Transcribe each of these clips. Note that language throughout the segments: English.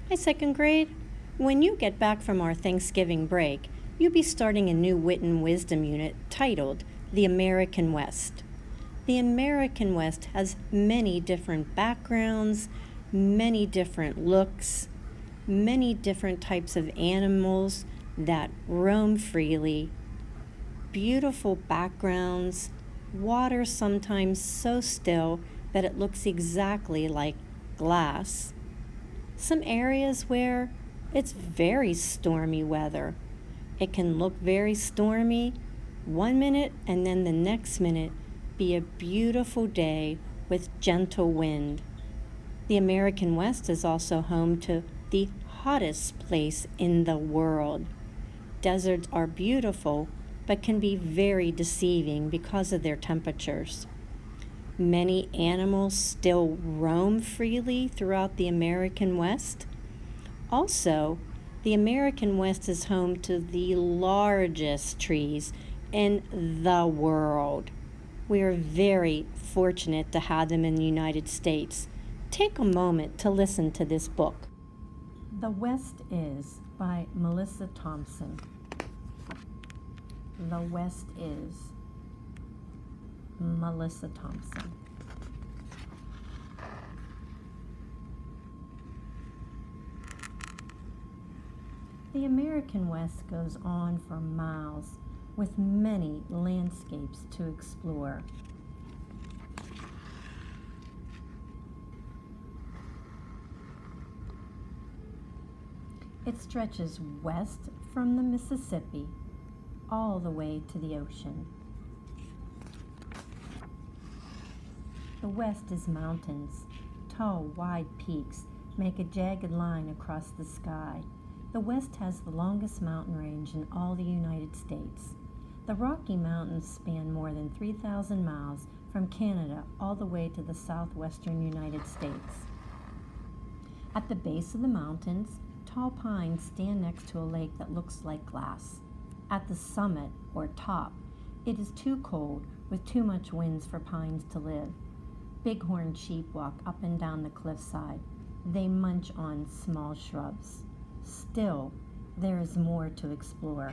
Hi, second grade. When you get back from our Thanksgiving break, you'll be starting a new Wit and Wisdom unit titled The American West. The American West has many different backgrounds, many different looks, many different types of animals that roam freely, beautiful backgrounds, water sometimes so still that it looks exactly like glass. Some areas where it's very stormy weather. It can look very stormy one minute and then the next minute be a beautiful day with gentle wind. The American West is also home to the hottest place in the world. Deserts are beautiful, but can be very deceiving because of their temperatures. Many animals still roam freely throughout the American West. Also, the American West is home to the largest trees in the world. We are very fortunate to have them in the United States. Take a moment to listen to this book. The West Is by Melissa Thompson. The West Is Melissa Thompson. The American West goes on for miles with many landscapes to explore. It stretches west from the Mississippi all the way to the ocean. The West is mountains. Tall, wide peaks make a jagged line across the sky. The West has the longest mountain range in all the United States. The Rocky Mountains span more than 3,000 miles from Canada all the way to the southwestern United States. At the base of the mountains, tall pines stand next to a lake that looks like glass. At the summit, or top, it is too cold with too much winds for pines to live. Bighorn sheep walk up and down the cliffside. They munch on small shrubs. Still, there is more to explore.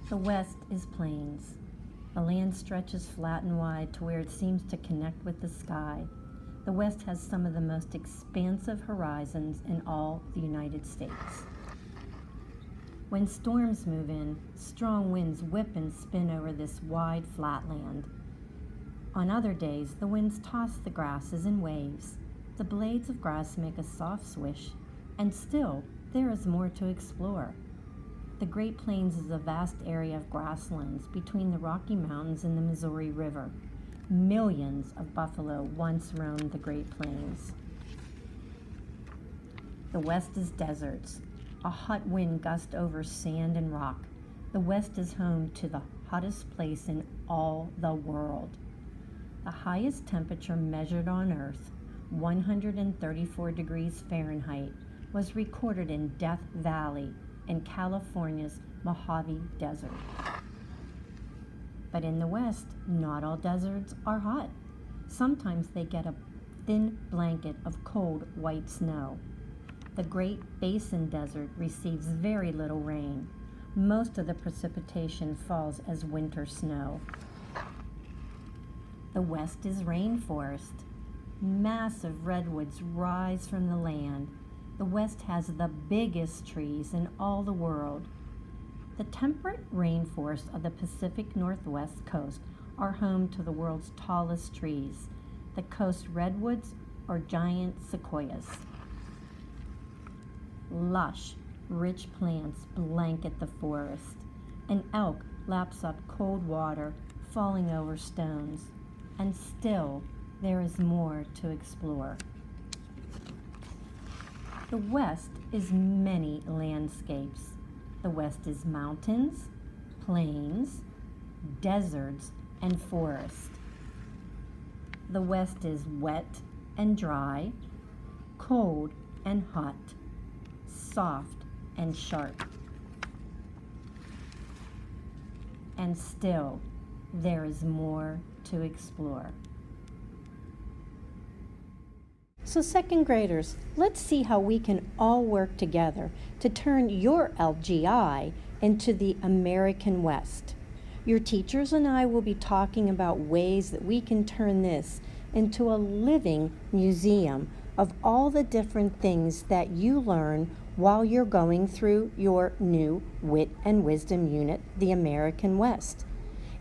The West is plains. The land stretches flat and wide to where it seems to connect with the sky. The West has some of the most expansive horizons in all the United States. When storms move in, strong winds whip and spin over this wide, flat land. On other days, the winds toss the grasses in waves. The blades of grass make a soft swish, and still, there is more to explore. The Great Plains is a vast area of grasslands between the Rocky Mountains and the Missouri River. Millions of buffalo once roamed the Great Plains. The West is deserts. A hot wind gusts over sand and rock. The West is home to the hottest place in all the world. The highest temperature measured on Earth, 134 degrees Fahrenheit, was recorded in Death Valley in California's Mojave Desert. But in the West, not all deserts are hot. Sometimes they get a thin blanket of cold white snow. The Great Basin Desert receives very little rain. Most of the precipitation falls as winter snow. The West is rainforest. Massive redwoods rise from the land. The West has the biggest trees in all the world. The temperate rainforests of the Pacific Northwest coast are home to the world's tallest trees, the coast redwoods or giant sequoias. Lush, rich plants blanket the forest. An elk laps up cold water, falling over stones. And still, there is more to explore. The West is many landscapes. The West is mountains, plains, deserts, and forests. The West is wet and dry, cold and hot, soft and sharp. And still, there is more to explore. So second graders, let's see how we can all work together to turn your LGI into the American West. Your teachers and I will be talking about ways that we can turn this into a living museum of all the different things that you learn while you're going through your new Wit and Wisdom unit, the American West.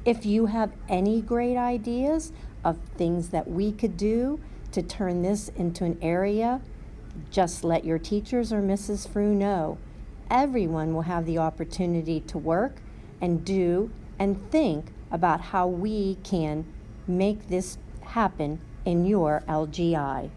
If you have any great ideas of things that we could do to turn this into an area, just let your teachers or Mrs. Frew know. Everyone will have the opportunity to work and do and think about how we can make this happen in your LGI.